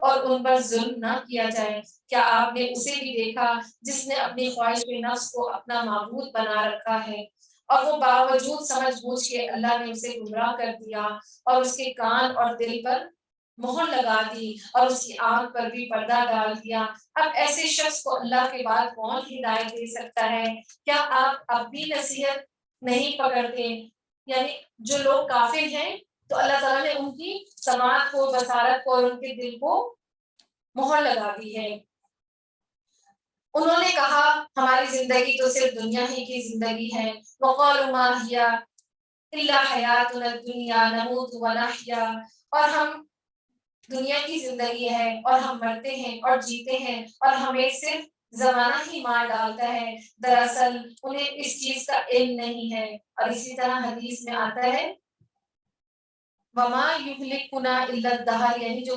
اور ان پر ظلم نہ کیا جائے۔ کیا آپ نے اسے بھی دیکھا جس نے اپنی خواہش نفس کو اپنا معبود بنا رکھا ہے، اور وہ باوجود سمجھ بوجھ کے اللہ نے اسے گمراہ کر دیا اور اس کے کان اور دل پر مہر لگا دی اور اس کی آنکھ پر بھی پردہ ڈال دیا۔ اب ایسے شخص کو اللہ کے بعد کون ہدایت دے سکتا ہے؟ کیا آپ اب بھی نصیحت نہیں پکڑتے؟ یعنی جو لوگ کافر ہیں تو اللہ تعالیٰ نے ان کی سماعت کو، بصارت کو اور ان کے دل کو مہر لگا دی ہے۔ انہوں نے کہا ہماری زندگی تو صرف دنیا ہی کی زندگی ہے، وقالوا ما هي الا حیاتنا الدنیا نموت ونحیا، اور ہم دنیا کی زندگی ہے اور ہم مرتے ہیں اور جیتے ہیں اور ہمیں صرف زمانہ ہی مار ڈالتا ہے۔ دراصل انہیں اس چیز کا علم نہیں ہے۔ اور اسی طرح حدیث میں آتا ہے وما یہلکنا الا الدہر، یعنی جو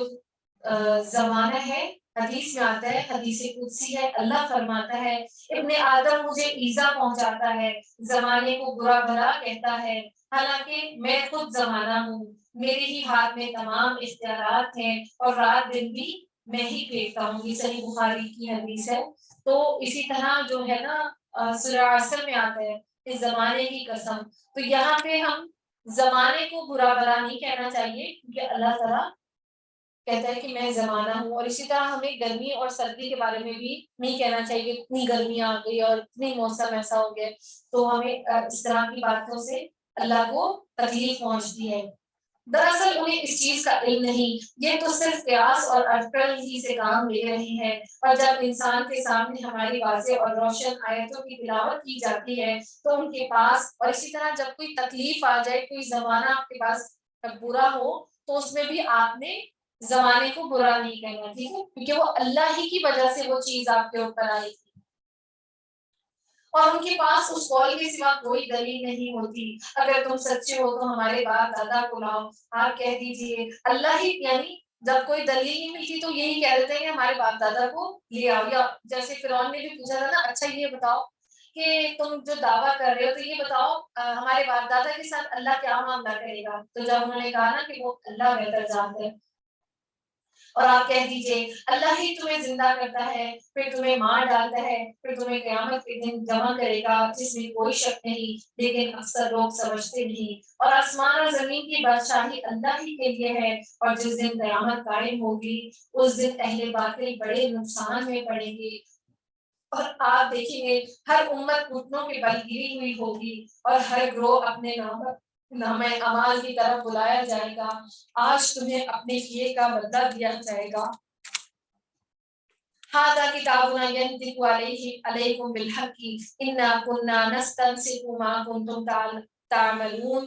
زمانہ ہے، حدیث میں آتا ہے، حدیث قدسی ہے، اللہ فرماتا ہے ابن آدم مجھے ایذا پہنچاتا ہے، زمانے کو برا بھلا کہتا ہے، حالانکہ میں خود زمانہ ہوں، میرے ہی ہاتھ میں تمام اختیارات ہیں اور رات دن بھی میں ہی پھیرتا ہوں۔ یہ صحیح بخاری کی حدیث ہے۔ تو اسی طرح جو ہے نا سورہ عصر میں آتا ہے اس زمانے کی قسم، تو یہاں پہ ہم زمانے کو برا بھلا نہیں کہنا چاہیے کیونکہ اللہ تعالیٰ کہتا ہے کہ میں زمانہ ہوں۔ اور اسی طرح ہمیں گرمی اور سردی کے بارے میں بھی نہیں کہنا چاہیے کہ اتنی گرمی آ گئی اور اتنی موسم ایسا ہو گیا، تو ہمیں اس طرح کی باتوں سے اللہ کو تکلیف پہنچتی ہے۔ دراصل انہیں اس چیز کا علم نہیں، یہ تو صرف قیاس اور اٹکل ہی سے کام لے رہے ہیں، اور جب انسان کے سامنے ہماری واضح اور روشن آیتوں کی تلاوت کی جاتی ہے تو ان کے پاس، اور اسی طرح جب کوئی تکلیف آ جائے، کوئی زمانہ آپ کے پاس برا ہو تو اس میں بھی آپ نے زمانے کو برا نہیں کہنا، ٹھیک ہے، کیونکہ وہ اللہ ہی کی وجہ سے وہ چیز آپ کے اوپر آئی تھی اور ان کے پاس اس قول کے سوا کوئی دلیل نہیں ہوتی۔ اگر تم سچے ہو تو ہمارے باپ دادا کو لاؤ، آپ کہہ دیجئے اللہ ہی، یعنی جب کوئی دلیل نہیں ملتی تو یہی کہہ دیتے ہیں کہ ہمارے باپ دادا کو لے آؤ، یا جیسے فرعون نے بھی پوچھا تھا نا اچھا یہ بتاؤ کہ تم جو دعویٰ کر رہے ہو تو یہ بتاؤ ہمارے باپ دادا کے ساتھ اللہ کیا معاملہ کرے گا؟ تو جب انہوں نے کہا نا کہ وہ اللہ بہتر جانتے ہیں، اور آپ کہہ دیجئے اللہ ہی تمہیں زندہ کرتا ہے، پھر تمہیں مار ڈالتا ہے، پھر تمہیں قیامت کے دن جمع کرے گا جس میں کوئی شک نہیں، لیکن اکثر لوگ سمجھتے نہیں۔ اور آسمان اور زمین کی بادشاہی اللہ ہی کے لیے ہے، اور جس دن قیامت قائم ہوگی اس دن اہل باطل بڑے نقصان میں پڑیں گے، اور آپ دیکھیں گے ہر امت گھٹنوں کے بل گری ہوئی ہوگی اور ہر گروہ اپنے نامہ اعمال کی طرف بلایا جائے گا، آج تمہیں اپنے کیے کا بدلہ دیا جائے گا۔ ھذا کتابنا ینطق علیکم بالحق انا کنا نستنسخ ما کنتم تعملون،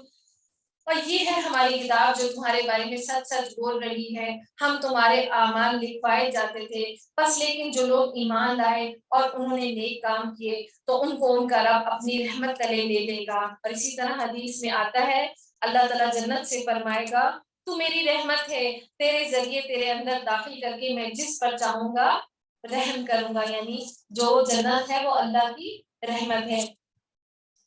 اور یہ ہے ہماری کتاب جو تمہارے بارے میں سچ سچ بول رہی ہے، ہم تمہارے اعمال لکھوائے جاتے تھے، بس لیکن جو لوگ ایمان لائے اور انہوں نے نیک کام کیے تو ان کو ان کا رب اپنی رحمت تلے لے لے گا۔ اور اسی طرح حدیث میں آتا ہے اللہ تعالیٰ جنت سے فرمائے گا تو میری رحمت ہے، تیرے ذریعے تیرے اندر داخل کر کے میں جس پر چاہوں گا رحم کروں گا، یعنی جو جنت ہے وہ اللہ کی رحمت ہے،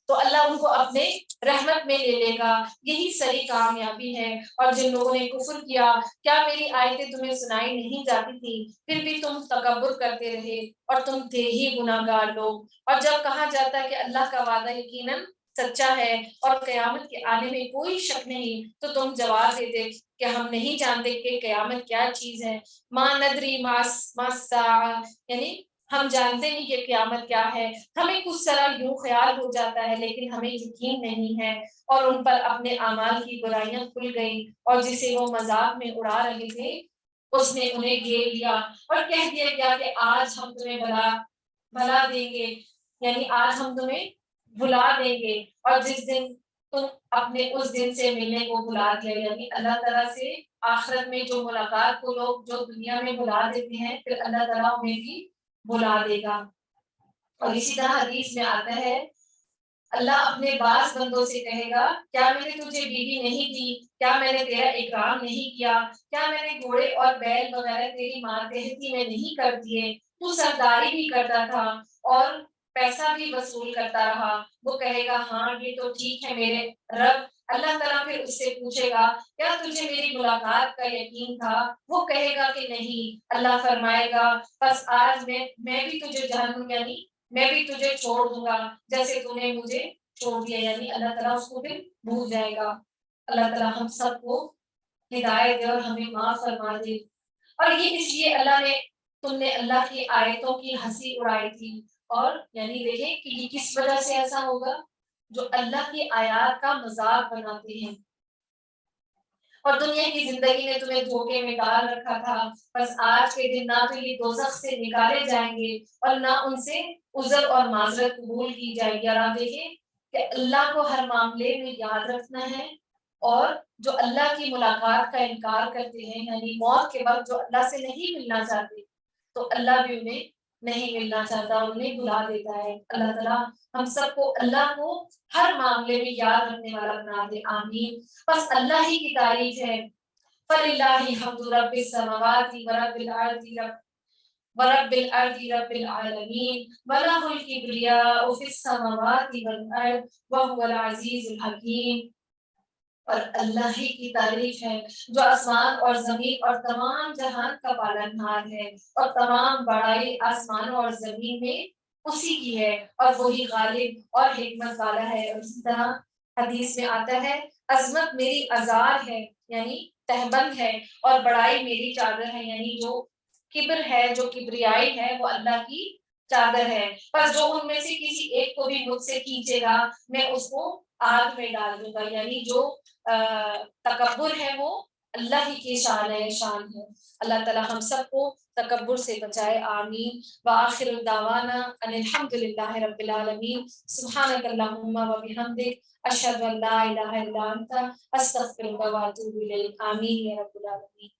تو اللہ ان کو اپنے رحمت میں لے لے گا، یہی صحیح کامیابی ہے۔ اور جن لوگوں نے کفر کیا، کیا میری آیتیں تمہیں سنائی نہیں جاتی تھی، پھر بھی تم تکبر کرتے رہے اور تم تھے ہی گناہگار لوگ۔ اور جب کہا جاتا ہے کہ اللہ کا وعدہ یقیناً سچا ہے اور قیامت کے آنے میں کوئی شک نہیں، تو تم جواب دیتے کہ ہم نہیں جانتے کہ قیامت کیا چیز ہے، ما ندری ما الساعہ، یعنی ہم جانتے نہیں کہ قیامت کیا ہے، ہمیں کچھ طرح یوں خیال ہو جاتا ہے لیکن ہمیں یقین نہیں ہے۔ اور ان پر اپنے اعمال کی برائیاں کھل گئیں اور جسے وہ مذاق میں اڑا رہے تھے اس نے انہیں گھیر لیا اور کہہ دیا گیا کہ آج ہم تمہیں بھلا دیں گے، یعنی آج ہم تمہیں بھلا دیں گے، اور جس دن تم اپنے اس دن سے ملنے کو بھلا دیا، یعنی اللہ تعالیٰ سے آخرت میں جو ملاقات کو لوگ جو دنیا میں بھلا دیتے ہیں پھر اللہ تعالیٰ انہیں بھی بھلا دے گا۔ اور اسی طرح حدیث میں آتا ہے اللہ اپنے بعض بندوں سے کہے گا کیا میں نے تجھے بیوی نہیں دی، کیا میں نے تیرا اکرام نہیں کیا، کیا میں نے گھوڑے اور بیل وغیرہ تیری ماتحتی میں نہیں کر دیے، تو سرداری بھی کرتا تھا اور پیسہ بھی وصول کرتا رہا۔ وہ کہے گا ہاں یہ تو ٹھیک ہے میرے رب، اللہ تعالیٰ پھر اس سے پوچھے گا کیا تجھے میری ملاقات کا یقین تھا؟ وہ کہے گا کہ نہیں۔ اللہ فرمائے گا بس آج میں بھی تجھے جہنم یعنی میں بھی تجھے چھوڑ دوں گا جیسے تو نے مجھے چھوڑ دیا، یعنی اللہ تعالیٰ اس کو پھر بھول جائے گا۔ اللہ تعالیٰ ہم سب کو ہدایت دے اور ہمیں معاف فرما دے۔ اور یہ اس لیے اللہ نے تم نے اللہ کی آیتوں کی ہنسی اڑائی تھی، اور یعنی دیکھیں کہ یہ کس وجہ سے ایسا ہوگا، جو اللہ کی آیات کا مذاق بناتے ہیں۔ اور دنیا کی زندگی نے تمہیں دھوکے میں ڈال رکھا تھا، بس آج کے دن نہ تو یہ دوزخ سے نکالے جائیں گے اور نہ ان سے عذر اور معذرت قبول کی جائے گی۔ اور آپ دیکھیں کہ اللہ کو ہر معاملے میں یاد رکھنا ہے، اور جو اللہ کی ملاقات کا انکار کرتے ہیں یعنی موت کے وقت جو اللہ سے نہیں ملنا چاہتے، تو اللہ بھی انہیں نہیں ملنا چاہتا، انہیں بلا دیتا ہے۔ اللہ تعالیٰ ہم سب کو اللہ کو ہر معاملے میں یاد رکھنے والا بنا دے، آمین۔ بس اللہ ہی کی تعریف ہے۔ فَلِلَّهِ حَمْدُ رَبِّ السَّمَاوَاتِ وَرَبِّ الْأَرْضِ وَرَبِّ الْأَرْضِ رَبِّ الْعَالَمِينَ وَلَهُ الْكِبْرِيَاءُ فِي السَّمَاوَاتِ وَالْأَرْضِ وَهُوَ الْعَزِيزُ الْحَكِيمُ۔ اور اللہ ہی کی تعریف ہے جو آسمان اور زمین اور تمام جہان کا پالنہار ہے، اور تمام بڑائی آسمانوں اور زمین میں اسی کی ہے، اور وہی غالب اور حکمت والا ہے۔ اور اسی طرح حدیث میں آتا ہے عظمت میری ازار ہے یعنی تہبند ہے، اور بڑائی میری چادر ہے، یعنی جو کبر ہے، جو کبریائی ہے، وہ اللہ کی چادر ہے۔ پر جو ان میں سے کسی ایک کو بھی مجھ سے کھینچے گا میں اس کو آگ میں ڈال دوں گا، یعنی جو تکبر ہے وہ اللہ ہی کی شان ہے۔ اللہ تعالیٰ ہم سب کو تکبر سے بچائے، آمین۔ وآخر دعوانا ان الحمد للہ رب العالمین۔ سبحانک اللہم و بحمدک اشہد ان لا الہ الا انت استغفرک و اتوب الیک، آمین یا رب العالمین۔